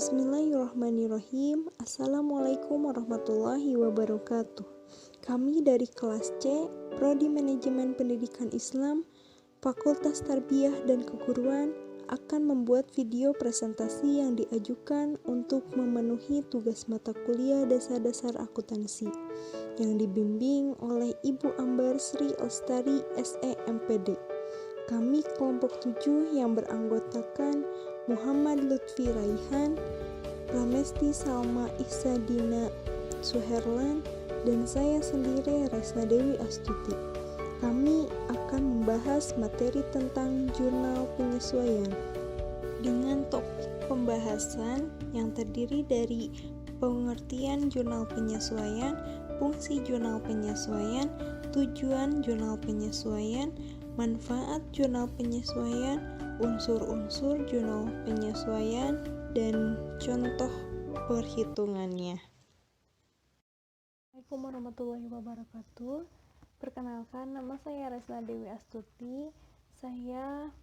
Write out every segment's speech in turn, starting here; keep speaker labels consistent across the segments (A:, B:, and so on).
A: Bismillahirrahmanirrahim. Assalamualaikum warahmatullahi wabarakatuh. Kami dari kelas C, Prodi Manajemen Pendidikan Islam, Fakultas Tarbiyah dan Keguruan akan membuat video presentasi yang diajukan untuk memenuhi tugas mata kuliah dasar-dasar akuntansi yang dibimbing oleh Ibu Ambar Sri Lestari SE MPD. Kami kelompok 7 yang beranggotakan Muhammad Lutfi Raihan, Pramesti Salma Ihsadina Suherlan, dan saya sendiri Resna Dewi Astuti. Kami akan membahas materi tentang jurnal penyesuaian dengan topik pembahasan yang terdiri dari pengertian jurnal penyesuaian, fungsi jurnal penyesuaian, tujuan jurnal penyesuaian, manfaat jurnal penyesuaian, unsur-unsur jurnal penyesuaian, dan contoh perhitungannya.
B: Assalamualaikum warahmatullahi wabarakatuh. Perkenalkan, nama saya Resna Dewi Astuti. Saya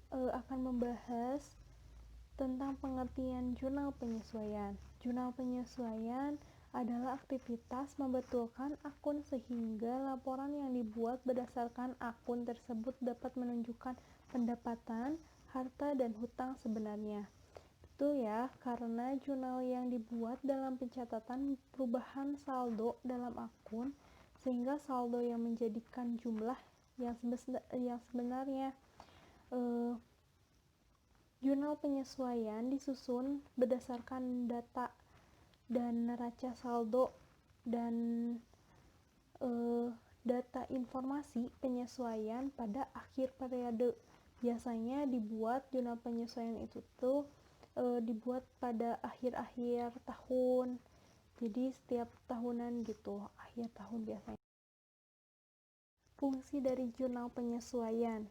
B: akan membahas tentang pengertian jurnal penyesuaian. Jurnal penyesuaian adalah aktivitas membetulkan akun sehingga laporan yang dibuat berdasarkan akun tersebut dapat menunjukkan pendapatan, harta, dan hutang sebenarnya. Betul ya, karena jurnal yang dibuat dalam pencatatan perubahan saldo dalam akun, sehingga saldo yang menjadikan jumlah yang sebenarnya. Jurnal penyesuaian disusun berdasarkan data dan neraca saldo dan data informasi penyesuaian pada akhir periode. Biasanya dibuat jurnal penyesuaian itu dibuat pada akhir-akhir tahun. Jadi setiap tahunan gitu, akhir tahun biasanya. Fungsi dari jurnal penyesuaian.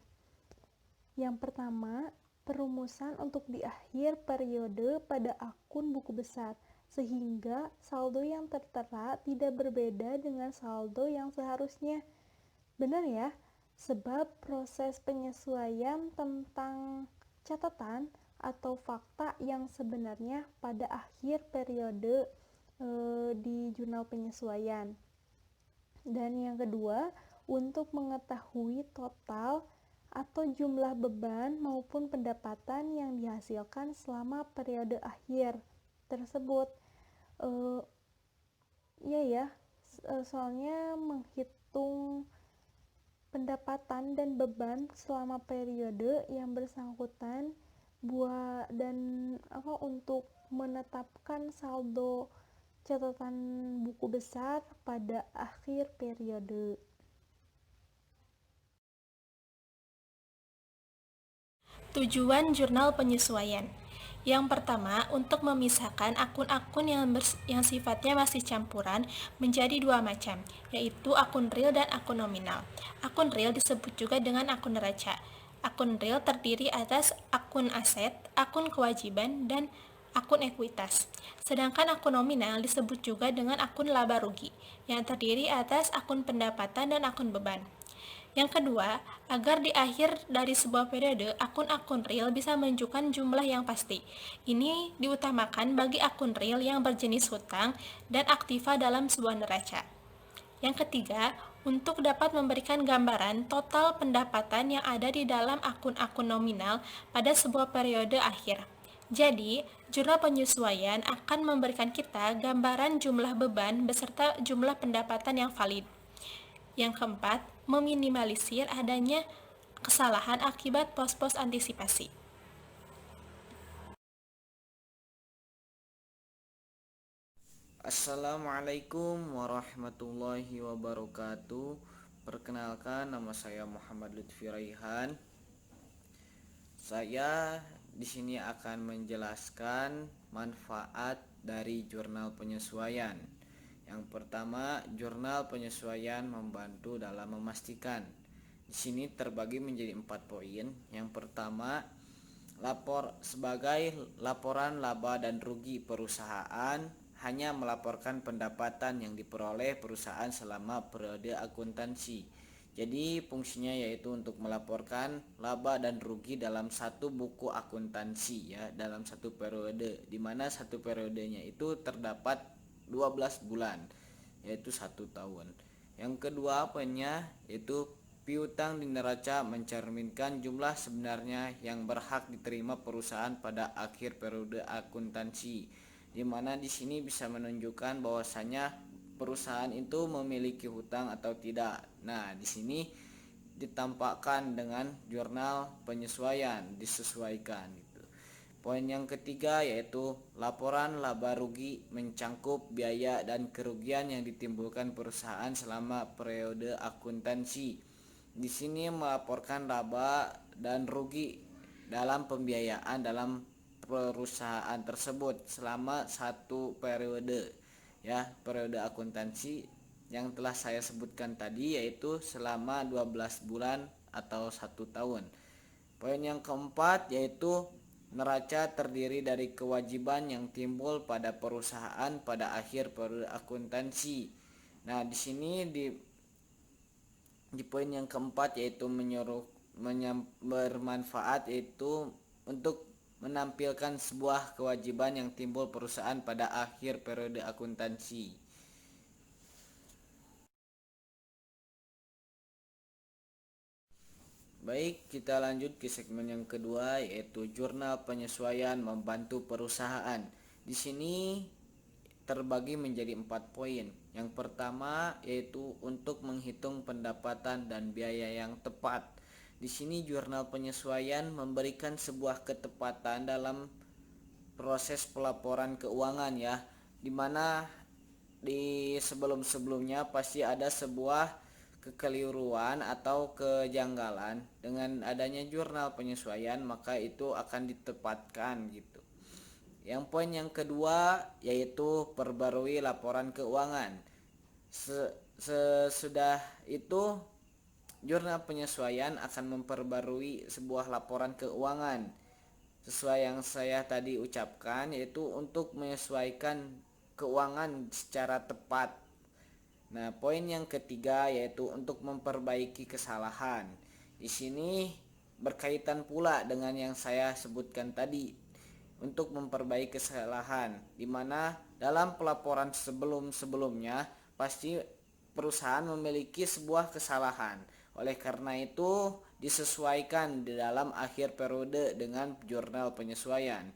B: Yang pertama, perumusan untuk di akhir periode pada akun buku besar, sehingga saldo yang tertera tidak berbeda dengan saldo yang seharusnya. Benar ya? Sebab proses penyesuaian tentang catatan atau fakta yang sebenarnya pada akhir periode di jurnal penyesuaian. Dan yang kedua, untuk mengetahui total atau jumlah beban maupun pendapatan yang dihasilkan selama periode akhir tersebut. Soalnya menghitung pendapatan dan beban selama periode yang bersangkutan untuk menetapkan saldo catatan buku besar pada akhir periode.
C: Tujuan jurnal penyesuaian. Yang pertama, untuk memisahkan akun-akun yang sifatnya masih campuran menjadi dua macam, yaitu akun real dan akun nominal. Akun real disebut juga dengan akun neraca. Akun real terdiri atas akun aset, akun kewajiban, dan akun ekuitas. Sedangkan akun nominal disebut juga dengan akun laba rugi, yang terdiri atas akun pendapatan dan akun beban. Yang kedua, agar di akhir dari sebuah periode, akun-akun real bisa menunjukkan jumlah yang pasti. Ini diutamakan bagi akun real yang berjenis hutang dan aktiva dalam sebuah neraca. Yang ketiga, untuk dapat memberikan gambaran total pendapatan yang ada di dalam akun-akun nominal pada sebuah periode akhir. Jadi, jurnal penyesuaian akan memberikan kita gambaran jumlah beban beserta jumlah pendapatan yang valid. Yang keempat, meminimalisir adanya kesalahan akibat pos-pos antisipasi.
D: Assalamualaikum warahmatullahi wabarakatuh. Perkenalkan, nama saya Muhammad Lutfi Raihan. Saya di sini akan menjelaskan manfaat dari jurnal penyesuaian. Yang pertama, jurnal penyesuaian membantu dalam memastikan. Di sini terbagi menjadi 4 poin. Yang pertama, sebagai laporan laba dan rugi perusahaan hanya melaporkan pendapatan yang diperoleh perusahaan selama periode akuntansi. Jadi fungsinya yaitu untuk melaporkan laba dan rugi dalam satu buku akuntansi ya, dalam satu periode, di mana satu periodenya itu terdapat 12 bulan, yaitu 1 tahun. Yang kedua poinnya yaitu piutang di neraca mencerminkan jumlah sebenarnya yang berhak diterima perusahaan pada akhir periode akuntansi, di mana di sini bisa menunjukkan bahwasanya perusahaan itu memiliki hutang atau tidak. Nah, di sini ditampakkan dengan jurnal penyesuaian, disesuaikan gitu. Poin yang ketiga yaitu laporan laba rugi mencangkup biaya dan kerugian yang ditimbulkan perusahaan selama periode akuntansi. Di sini melaporkan laba dan rugi dalam pembiayaan dalam perusahaan tersebut selama satu periode. Ya, periode akuntansi yang telah saya sebutkan tadi yaitu selama 12 bulan atau 1 tahun. Poin yang keempat yaitu neraca terdiri dari kewajiban yang timbul pada perusahaan pada akhir periode akuntansi. Nah, di sini di poin yang keempat yaitu bermanfaat yaitu untuk menampilkan sebuah kewajiban yang timbul perusahaan pada akhir periode akuntansi. Baik, kita lanjut ke segmen yang kedua yaitu jurnal penyesuaian membantu perusahaan. Di sini terbagi menjadi 4 poin. Yang pertama yaitu untuk menghitung pendapatan dan biaya yang tepat. Di sini jurnal penyesuaian memberikan sebuah ketepatan dalam proses pelaporan keuangan ya, dimana di sebelum-sebelumnya pasti ada sebuah kekeliruan atau kejanggalan. Dengan adanya jurnal penyesuaian maka itu akan ditepatkan gitu. Yang poin yang kedua yaitu perbarui laporan keuangan. Sesudah itu jurnal penyesuaian akan memperbarui sebuah laporan keuangan sesuai yang saya tadi ucapkan, yaitu untuk menyesuaikan keuangan secara tepat. Nah, poin yang ketiga yaitu untuk memperbaiki kesalahan. Di sini berkaitan pula dengan yang saya sebutkan tadi, untuk memperbaiki kesalahan, di mana dalam pelaporan sebelum-sebelumnya pasti perusahaan memiliki sebuah kesalahan. Oleh karena itu disesuaikan di dalam akhir periode dengan jurnal penyesuaian.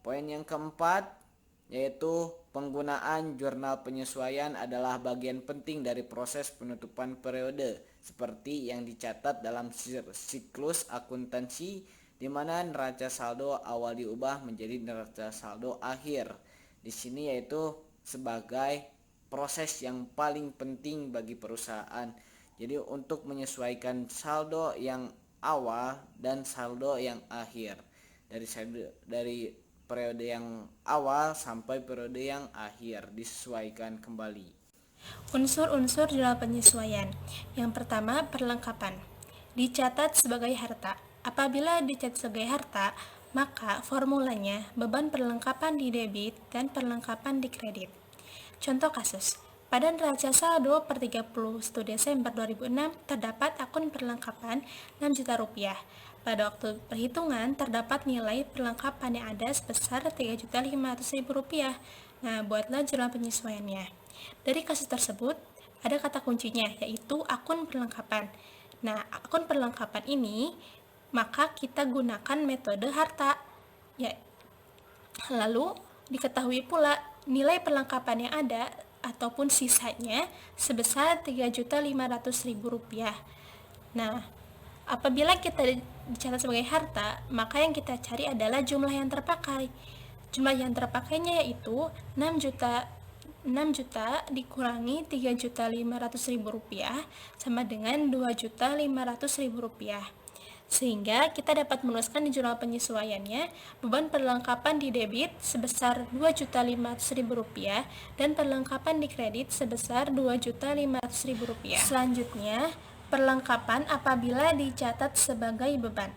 D: Poin yang keempat yaitu penggunaan jurnal penyesuaian adalah bagian penting dari proses penutupan periode seperti yang dicatat dalam siklus akuntansi, di mana neraca saldo awal diubah menjadi neraca saldo akhir. Di sini yaitu sebagai proses yang paling penting bagi perusahaan. Jadi untuk menyesuaikan saldo yang awal dan saldo yang akhir, dari periode yang awal sampai periode yang akhir disesuaikan kembali.
C: Unsur-unsur dalam penyesuaian. Yang pertama, perlengkapan. Dicatat sebagai harta. Apabila dicatat sebagai harta, maka formulanya beban perlengkapan di debit dan perlengkapan di kredit. Contoh kasus. Pada neraca saldo per 31 Desember 2006 terdapat akun perlengkapan 6 juta rupiah. Pada waktu perhitungan terdapat nilai perlengkapan yang ada sebesar 3.500.000 rupiah. Nah, buatlah jurnal penyesuaiannya. Dari kasus tersebut ada kata kuncinya yaitu akun perlengkapan. Nah, akun perlengkapan ini maka kita gunakan metode harta. Ya. Lalu diketahui pula nilai perlengkapan yang ada ataupun sisanya sebesar 3.500.000 rupiah. Nah, apabila kita dicatat sebagai harta, maka yang kita cari adalah jumlah yang terpakai. Jumlah yang terpakainya yaitu 6 juta dikurangi 3.500.000 rupiah sama dengan 2.500.000 rupiah. Sehingga kita dapat menuliskan di jurnal penyesuaiannya beban perlengkapan di debit sebesar 2.500.000 rupiah dan perlengkapan di kredit sebesar 2.500.000 rupiah. Selanjutnya, perlengkapan apabila dicatat sebagai beban.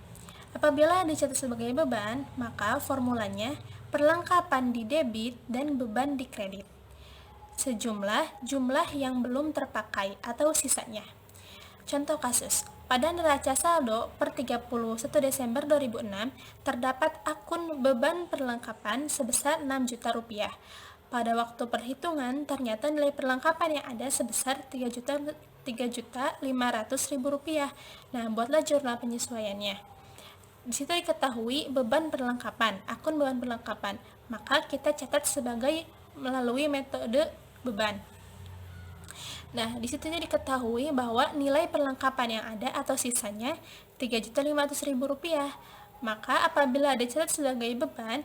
C: Apabila dicatat sebagai beban, maka formulanya perlengkapan di debit dan beban di kredit. Sejumlah jumlah yang belum terpakai atau sisanya. Contoh kasus, pada neraca saldo per 31 Desember 2006 terdapat akun beban perlengkapan sebesar 6 juta rupiah. Pada waktu perhitungan, ternyata nilai perlengkapan yang ada sebesar 3.500.000 rupiah. Nah, buatlah jurnal penyesuaiannya. Di situ diketahui beban perlengkapan, akun beban perlengkapan. Maka kita catat sebagai melalui metode beban. Nah, di situnya diketahui bahwa nilai perlengkapan yang ada atau sisanya Rp3.500.000. Maka apabila dicatat sebagai beban,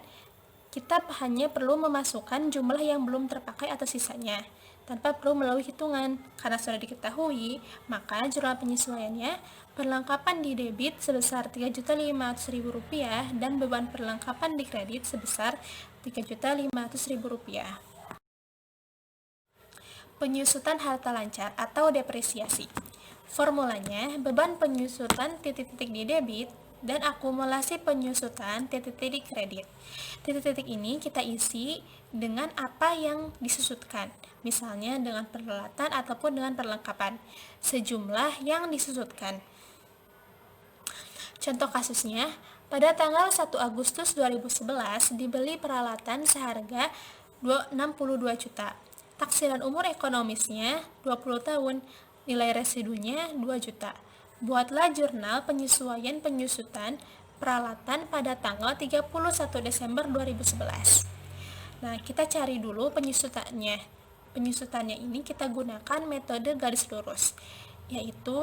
C: kita hanya perlu memasukkan jumlah yang belum terpakai atau sisanya, tanpa perlu melalui hitungan. Karena sudah diketahui, maka jurnal penyesuaiannya perlengkapan di debit sebesar Rp3.500.000 dan beban perlengkapan di kredit sebesar Rp3.500.000. Penyusutan harta lancar atau depresiasi. Formulanya, beban penyusutan titik-titik di debit dan akumulasi penyusutan titik-titik di kredit. Titik-titik ini kita isi dengan apa yang disusutkan, misalnya dengan peralatan ataupun dengan perlengkapan, sejumlah yang disusutkan. Contoh kasusnya, pada tanggal 1 Agustus 2011 dibeli peralatan seharga 62 juta. Taksiran umur ekonomisnya 20 tahun, nilai residunya 2 juta. Buatlah jurnal penyesuaian penyusutan peralatan pada tanggal 31 Desember 2011. Nah, kita cari dulu penyusutannya. Penyusutannya ini kita gunakan metode garis lurus, yaitu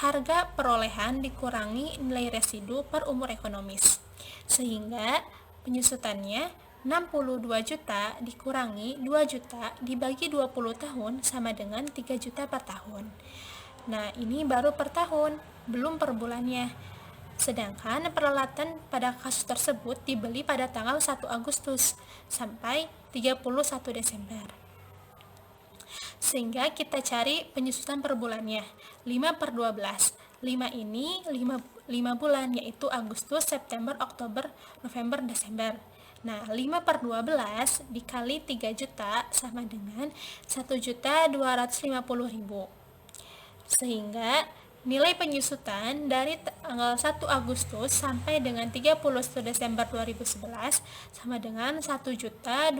C: harga perolehan dikurangi nilai residu per umur ekonomis. Sehingga penyusutannya 62 juta dikurangi 2 juta dibagi 20 tahun sama dengan 3 juta per tahun. Nah, ini baru per tahun, belum per bulannya. Sedangkan peralatan pada kasus tersebut dibeli pada tanggal 1 Agustus sampai 31 Desember. Sehingga kita cari penyusutan per bulannya, 5 per 12. 5 ini 5 bulan, yaitu Agustus, September, Oktober, November, Desember. Nah, 5 per 12 dikali 3 juta sama dengan 1.250.000. Sehingga nilai penyusutan dari tanggal 1 Agustus sampai dengan 31 Desember 2011 sama dengan 1.250.000.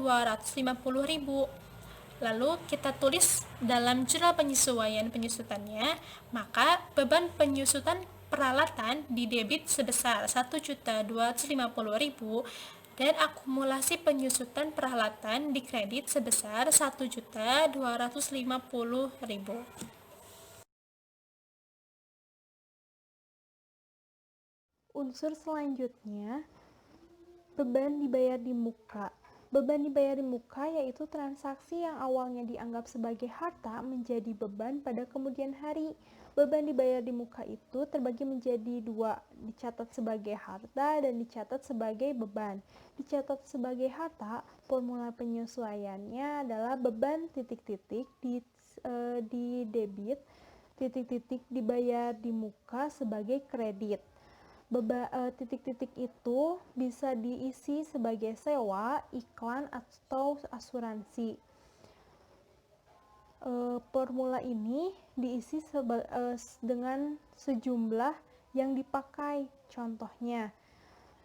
C: Lalu kita tulis dalam jurnal penyesuaian penyusutannya, maka beban penyusutan peralatan di debit sebesar 1.250.000 dan akumulasi penyusutan peralatan di kredit sebesar 1.250.000.
B: Unsur selanjutnya, beban dibayar di muka. Beban dibayar di muka yaitu transaksi yang awalnya dianggap sebagai harta menjadi beban pada kemudian hari. Beban dibayar di muka itu terbagi menjadi dua, dicatat sebagai harta dan dicatat sebagai beban. Dicatat sebagai harta, formula penyesuaiannya adalah beban titik-titik di debit, titik-titik dibayar di muka sebagai kredit. Titik-titik itu bisa diisi sebagai sewa, iklan, atau asuransi. Formula ini diisi dengan sejumlah yang dipakai. Contohnya,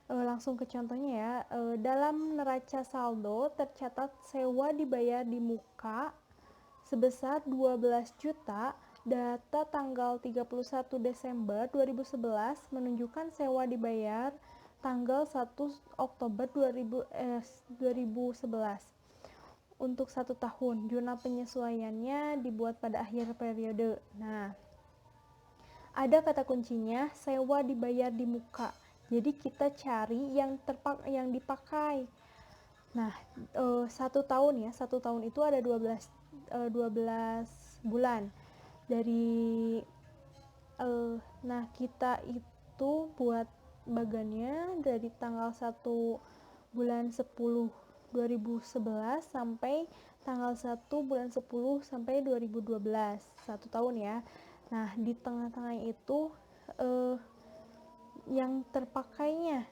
B: langsung ke contohnya ya. Dalam neraca saldo tercatat sewa dibayar di muka sebesar 12 juta. Data tanggal 31 Desember 2011 menunjukkan sewa dibayar tanggal 1 Oktober 2011 untuk 1 tahun. Jurnal penyesuaiannya dibuat pada akhir periode. Nah, ada kata kuncinya sewa dibayar di muka. Jadi kita cari yang dipakai. Nah, 1 tahun ya, 1 tahun itu ada 12 bulan. Nah, kita itu buat bagannya dari tanggal 1 bulan 10 2011 sampai tanggal 1 bulan 10 sampai 2012, 1 tahun ya. Nah, di tengah-tengah itu yang terpakainya,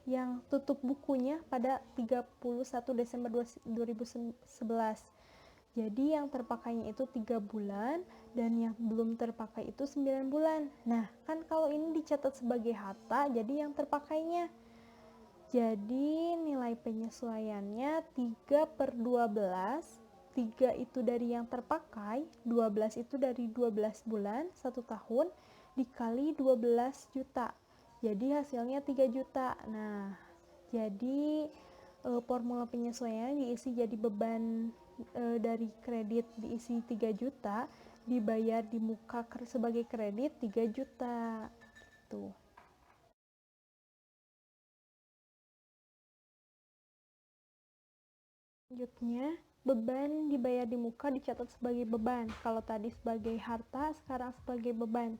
B: yang tutup bukunya pada 31 Desember 2011. Jadi yang terpakainya itu 3 bulan dan yang belum terpakai itu 9 bulan. Nah, kan kalau ini dicatat sebagai harta, jadi yang terpakainya. Jadi nilai penyesuaiannya 3/12. 3 itu dari yang terpakai, 12 itu dari 12 bulan, 1 tahun, dikali 12 juta. Jadi hasilnya 3 juta. Nah, jadi formula penyesuaian diisi jadi beban dari kredit diisi 3 juta, dibayar di muka sebagai kredit 3 juta. Tuh. Selanjutnya, beban dibayar di muka dicatat sebagai beban. Kalau tadi sebagai harta, sekarang sebagai beban.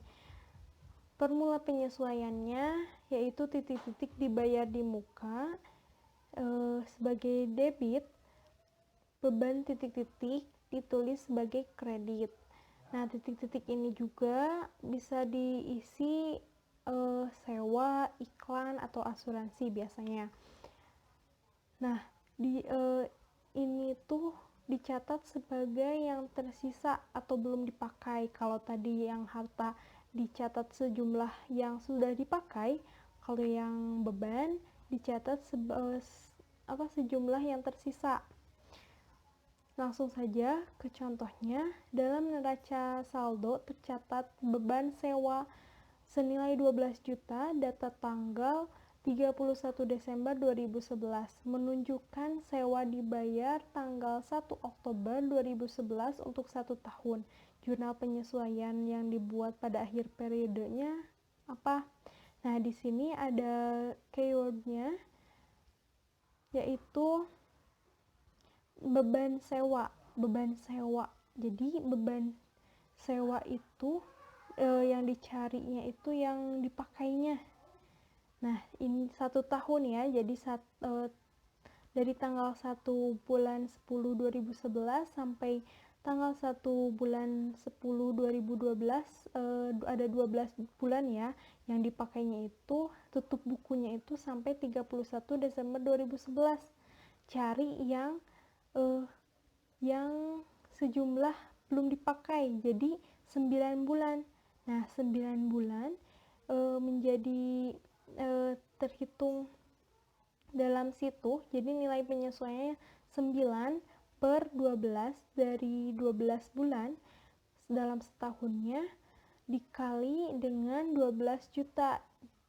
B: Formula penyesuaiannya yaitu titik-titik dibayar di muka sebagai debit, beban titik-titik ditulis sebagai kredit. Nah, titik-titik ini juga bisa diisi sewa, iklan, atau asuransi biasanya. Nah, ini tuh dicatat sebagai yang tersisa atau belum dipakai. Kalau tadi yang harta dicatat sejumlah yang sudah dipakai, kalau yang beban dicatat sejumlah yang tersisa. Langsung saja ke contohnya. Dalam neraca saldo tercatat beban sewa senilai 12 juta data tanggal 31 Desember 2011 menunjukkan sewa dibayar tanggal 1 Oktober 2011 untuk 1 tahun. Jurnal penyesuaian yang dibuat pada akhir periodenya apa? Nah, di sini ada keywordnya yaitu beban sewa. Jadi beban sewa itu yang dicarinya itu yang dipakainya. Nah, ini 1 tahun ya. Jadi dari tanggal 1 bulan 10 2011 sampai tanggal 1 bulan 10 2012 ada 12 bulan ya. Yang dipakainya itu tutup bukunya itu sampai 31 Desember 2011. Cari yang sejumlah belum dipakai, jadi 9 bulan. Nah, 9 bulan menjadi terhitung dalam situ, jadi nilai penyesuaiannya 9/12 dari 12 bulan dalam setahunnya dikali dengan 12 juta,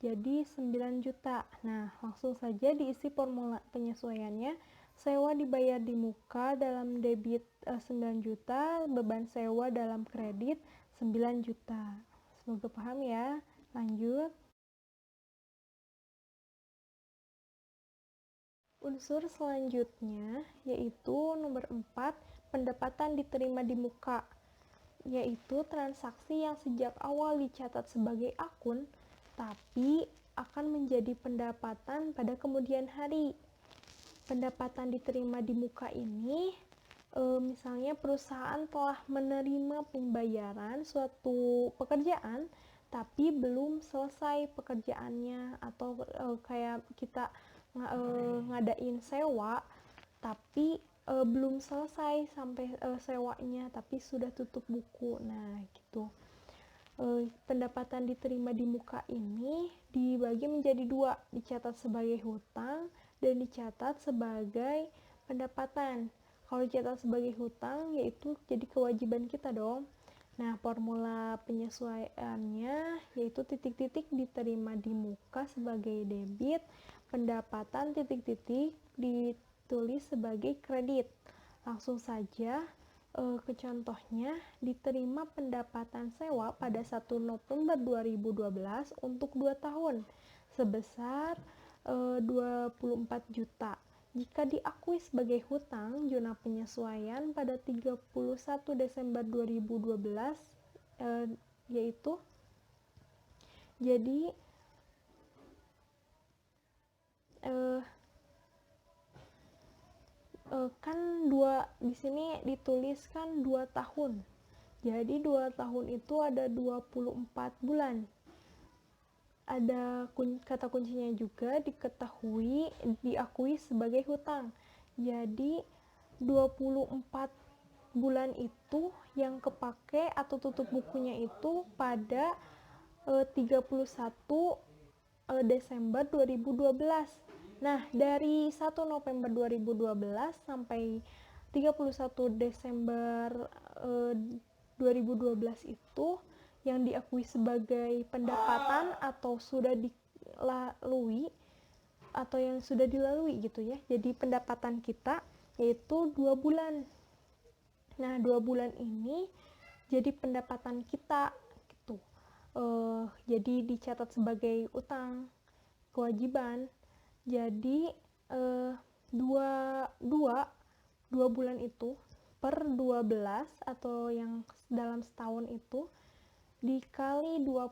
B: jadi 9 juta. Nah, langsung saja diisi formula penyesuaiannya. Sewa dibayar di muka dalam debit 9 juta, beban sewa dalam kredit 9 juta. Semoga paham ya. Lanjut. Unsur selanjutnya yaitu nomor 4, pendapatan diterima di muka, yaitu transaksi yang sejak awal dicatat sebagai akun tapi akan menjadi pendapatan pada kemudian hari. Pendapatan diterima di muka ini misalnya perusahaan telah menerima pembayaran suatu pekerjaan tapi belum selesai pekerjaannya, atau kayak kita ngadain sewa tapi belum selesai sampai sewanya tapi sudah tutup buku. Nah, gitu. Pendapatan diterima di muka ini dibagi menjadi 2, dicatat sebagai hutang dan dicatat sebagai pendapatan. Kalau dicatat sebagai hutang yaitu jadi kewajiban kita dong. Nah, formula penyesuaiannya yaitu titik-titik diterima di muka sebagai debit, pendapatan titik-titik ditulis sebagai kredit. Langsung saja ke contohnya. Diterima pendapatan sewa pada 1 November 2012 untuk 2 tahun sebesar 24 juta. Jika diakui sebagai hutang, jurnal penyesuaian pada 31 Desember 2012 yaitu jadi kan di sini dituliskan 2 tahun. Jadi 2 tahun itu ada 24 bulan. Ada kata kuncinya juga diakui sebagai hutang. Jadi 24 bulan itu yang kepake atau tutup bukunya itu pada 31 Desember 2012. Nah, dari 1 November 2012 sampai 31 Desember 2012 itu yang diakui sebagai pendapatan atau sudah dilalui atau yang sudah dilalui gitu ya. Jadi pendapatan kita yaitu 2 bulan. Nah, 2 bulan ini jadi pendapatan kita gitu. Jadi dicatat sebagai utang kewajiban. Jadi dua bulan itu per 12 atau yang dalam setahun itu dikali 2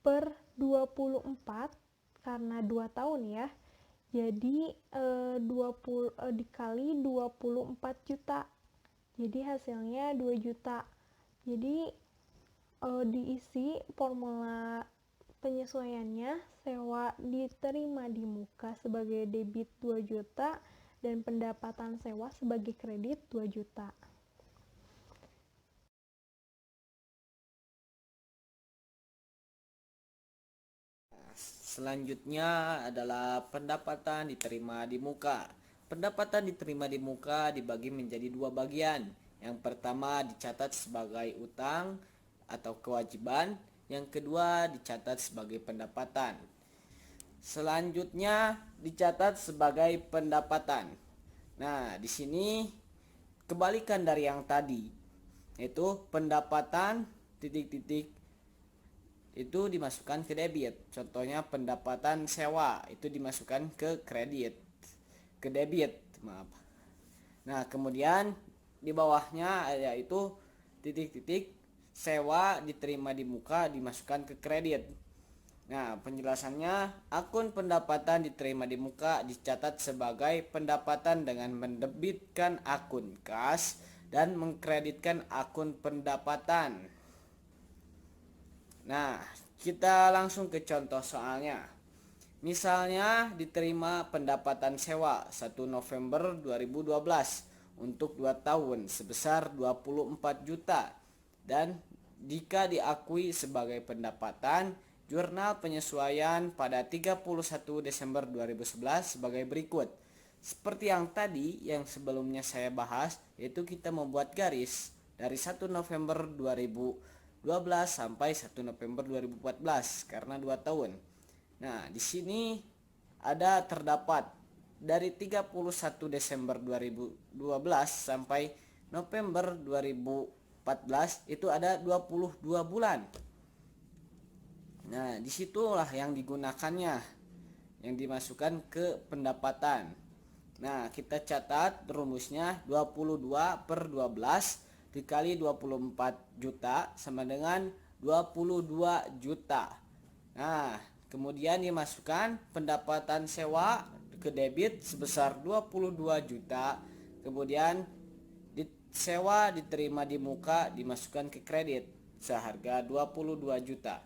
B: per 24 karena 2 tahun ya. Jadi 20 dikali 24 juta. Jadi hasilnya 2 juta. Jadi diisi formula penyesuaiannya, sewa diterima di muka sebagai debit 2 juta dan pendapatan sewa sebagai kredit 2 juta.
D: Selanjutnya adalah pendapatan diterima di muka. Pendapatan diterima di muka dibagi menjadi 2 bagian. Yang pertama dicatat sebagai utang atau kewajiban, yang kedua dicatat sebagai pendapatan. Selanjutnya dicatat sebagai pendapatan. Nah, di sini kebalikan dari yang tadi, yaitu pendapatan titik-titik itu dimasukkan ke debit. Contohnya pendapatan sewa itu dimasukkan ke debit, maaf. Nah, kemudian di bawahnya yaitu titik-titik sewa diterima di muka dimasukkan ke kredit. Nah, penjelasannya, akun pendapatan diterima di muka dicatat sebagai pendapatan dengan mendebitkan akun kas dan mengkreditkan akun pendapatan. Nah, kita langsung ke contoh soalnya. Misalnya diterima pendapatan sewa 1 November 2012 untuk 2 tahun sebesar 24 juta dan jika diakui sebagai pendapatan, jurnal penyesuaian pada 31 Desember 2011 sebagai berikut. Seperti yang tadi yang sebelumnya saya bahas, yaitu kita membuat garis dari 1 November 2012 sampai 1 November 2014 karena 2 tahun. Nah, di sini ada terdapat dari 31 Desember 2012 sampai November 2014 itu ada 22 bulan. Nah, disitulah yang digunakannya, yang dimasukkan ke pendapatan. Nah, kita catat rumusnya 22 per 12 dikali 24 juta sama dengan 22 juta. Nah, kemudian dimasukkan pendapatan sewa ke debit sebesar 22 juta. Kemudian sewa diterima di muka dimasukkan ke kredit seharga 22 juta.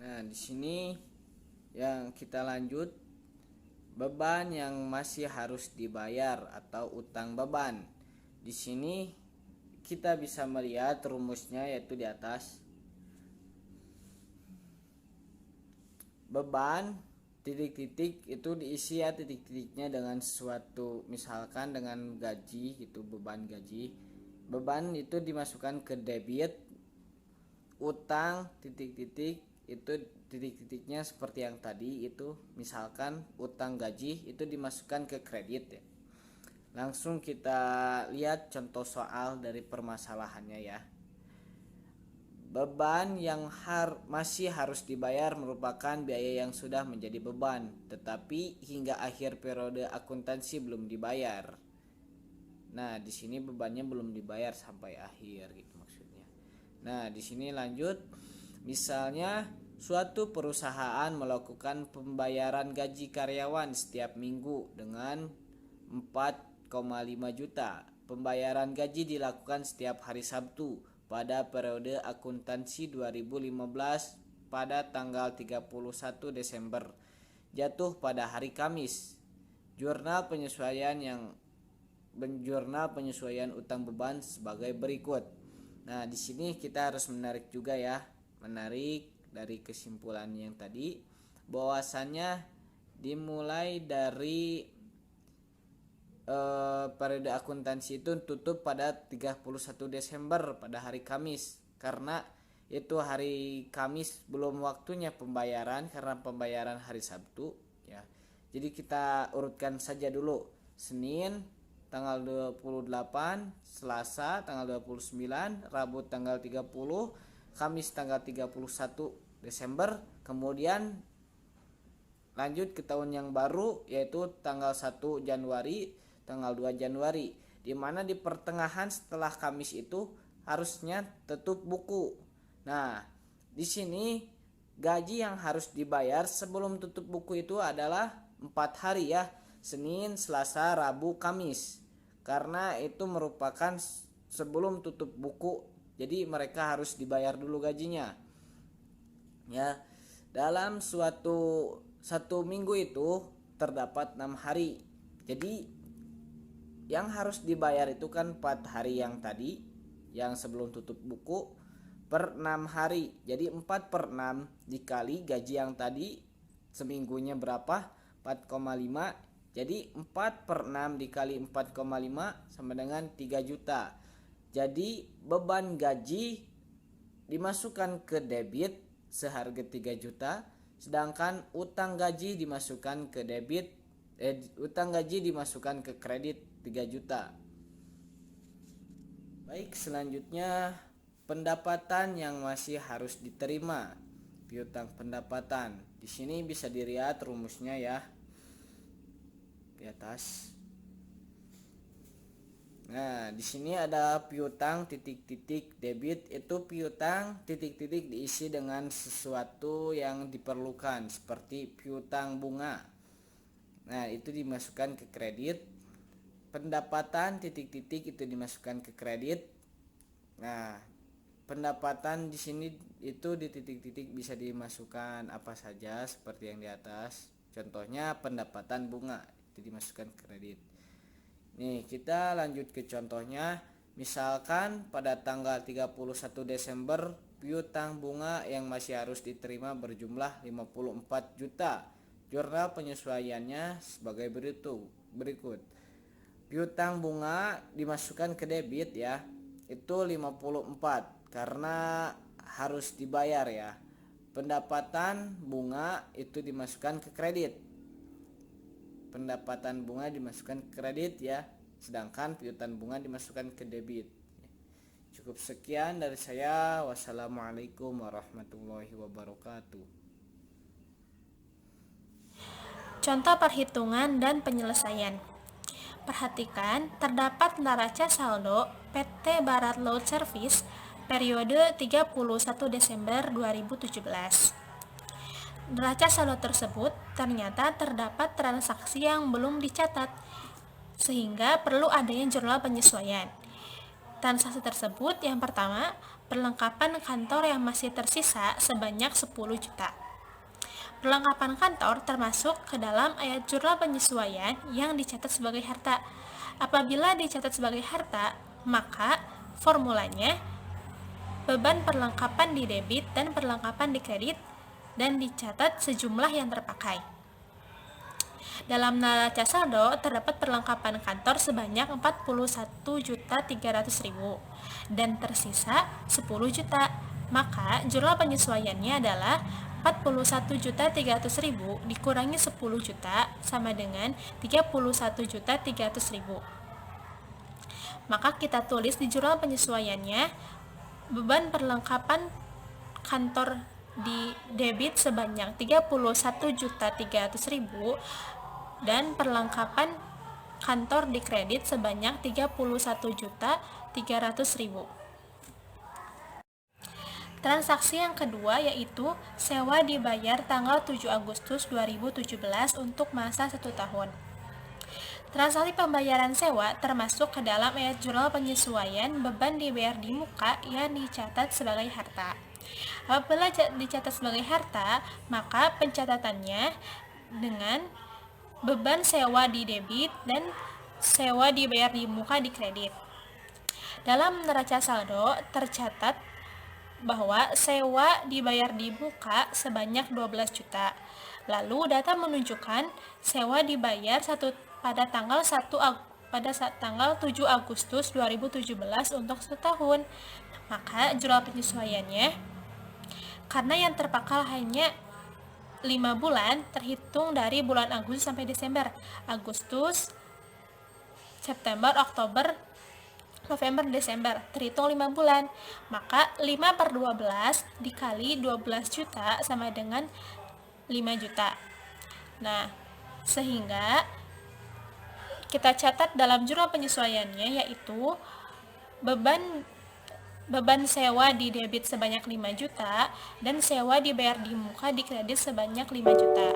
D: Nah, di sini yang kita lanjut beban yang masih harus dibayar atau utang beban. Di sini kita bisa melihat rumusnya yaitu di atas. Beban titik-titik itu diisi ya titik-titiknya dengan sesuatu, misalkan dengan gaji gitu, beban gaji. Beban itu dimasukkan ke debit, utang titik-titik itu titik-titiknya seperti yang tadi itu, misalkan utang gaji itu dimasukkan ke kredit ya. Langsung kita lihat contoh soal dari permasalahannya ya. Beban yang masih harus dibayar merupakan biaya yang sudah menjadi beban, tetapi hingga akhir periode akuntansi belum dibayar. Nah, di sini bebannya belum dibayar sampai akhir gitu maksudnya. Nah, di sini lanjut. Misalnya suatu perusahaan melakukan pembayaran gaji karyawan setiap minggu dengan 4,5 juta. Pembayaran gaji dilakukan setiap hari Sabtu pada periode akuntansi 2015 pada tanggal 31 Desember, jatuh pada hari Kamis. Jurnal penyesuaian utang beban sebagai berikut. Nah, di sini kita harus menarik juga ya, menarik dari kesimpulan yang tadi bahwasannya dimulai dari periode akuntansi itu tutup pada 31 Desember pada hari Kamis, karena itu hari Kamis belum waktunya pembayaran karena pembayaran hari Sabtu ya. Jadi kita urutkan saja dulu. Senin tanggal 28, Selasa tanggal 29, Rabu tanggal 30, Kamis tanggal 31 Desember, kemudian lanjut ke tahun yang baru yaitu tanggal 1 Januari, tanggal 2 Januari, di mana di pertengahan setelah Kamis itu harusnya tutup buku. Nah, di sini gaji yang harus dibayar sebelum tutup buku itu adalah 4 hari ya, Senin, Selasa, Rabu, Kamis. Karena itu merupakan sebelum tutup buku, jadi mereka harus dibayar dulu gajinya. Ya, dalam satu minggu itu terdapat 6 hari. Jadi yang harus dibayar itu kan 4 hari yang tadi, yang sebelum tutup buku, per 6 hari. Jadi 4/6 dikali gaji yang tadi seminggunya berapa? 4,5. Jadi 4/6 dikali 4,5 sama dengan 3 juta. Jadi beban gaji dimasukkan ke debit seharga 3 juta, sedangkan utang gaji dimasukkan ke kredit 3 juta. Baik, selanjutnya pendapatan yang masih harus diterima. Piutang pendapatan. Di sini bisa dilihat rumusnya ya di atas. Nah, di sini ada piutang titik-titik debit, itu piutang titik-titik diisi dengan sesuatu yang diperlukan seperti piutang bunga. Nah, itu dimasukkan ke kredit. Pendapatan titik-titik itu dimasukkan ke kredit. Nah, pendapatan di sini itu di titik-titik bisa dimasukkan apa saja seperti yang di atas. Contohnya pendapatan bunga itu dimasukkan ke kredit. Nih, kita lanjut ke contohnya. Misalkan pada tanggal 31 Desember piutang bunga yang masih harus diterima berjumlah 54 juta. Jurnal penyesuaiannya sebagai berikut. Piutang bunga dimasukkan ke debit ya. Itu 54 karena harus dibayar ya. Pendapatan bunga itu dimasukkan ke kredit. Pendapatan bunga dimasukkan ke kredit ya, sedangkan piutang bunga dimasukkan ke debit. Cukup sekian dari saya. Wassalamualaikum warahmatullahi wabarakatuh.
C: Contoh perhitungan dan penyelesaian. Perhatikan, terdapat neraca saldo PT Barat Laut Service periode 31 Desember 2017. Neraca saldo tersebut ternyata terdapat transaksi yang belum dicatat, sehingga perlu adanya jurnal penyesuaian. Transaksi tersebut yang pertama, perlengkapan kantor yang masih tersisa sebanyak 10 juta. Perlengkapan kantor termasuk ke dalam ayat jurnal penyesuaian yang dicatat sebagai harta. Apabila dicatat sebagai harta, maka formulanya beban perlengkapan di debit dan perlengkapan di kredit dan dicatat sejumlah yang terpakai. Dalam neraca saldo terdapat perlengkapan kantor sebanyak 41.300.000 dan tersisa 10 juta. Maka jurnal penyesuaiannya adalah 41.300.000 dikurangi 10 juta sama dengan 31.300.000. Maka kita tulis di jurnal penyesuaiannya beban perlengkapan kantor di debit sebanyak 31.300.000 dan perlengkapan kantor di kredit sebanyak 31.300.000. Transaksi yang kedua yaitu sewa dibayar tanggal 7 Agustus 2017 untuk masa 1 tahun. Transaksi pembayaran sewa termasuk ke dalam ayat jurnal penyesuaian beban dibayar di muka yang dicatat sebagai harta. Apabila dicatat sebagai harta, maka pencatatannya dengan beban sewa di debit dan sewa dibayar di muka di kredit. Dalam neraca saldo tercatat bahwa sewa dibayar di muka sebanyak 12 juta. Lalu data menunjukkan sewa dibayar pada tanggal 7 Agustus 2017 untuk setahun. Maka jurnal penyesuaiannya, karena yang terpakai hanya 5 bulan terhitung dari bulan Agustus sampai Desember. Agustus, September, Oktober, November, Desember, terhitung 5 bulan. Maka 5/12 dikali 12 juta sama dengan 5 juta. Nah, sehingga kita catat dalam jurnal penyesuaiannya yaitu beban sewa di debit sebanyak 5 juta dan sewa dibayar di muka di kredit sebanyak 5 juta.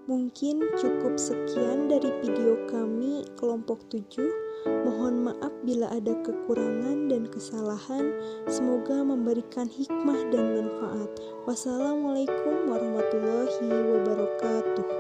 A: Mungkin cukup sekian dari video kami kelompok 7. Mohon maaf bila ada kekurangan dan kesalahan. Semoga memberikan hikmah dan manfaat. Wassalamualaikum warahmatullahi wabarakatuh.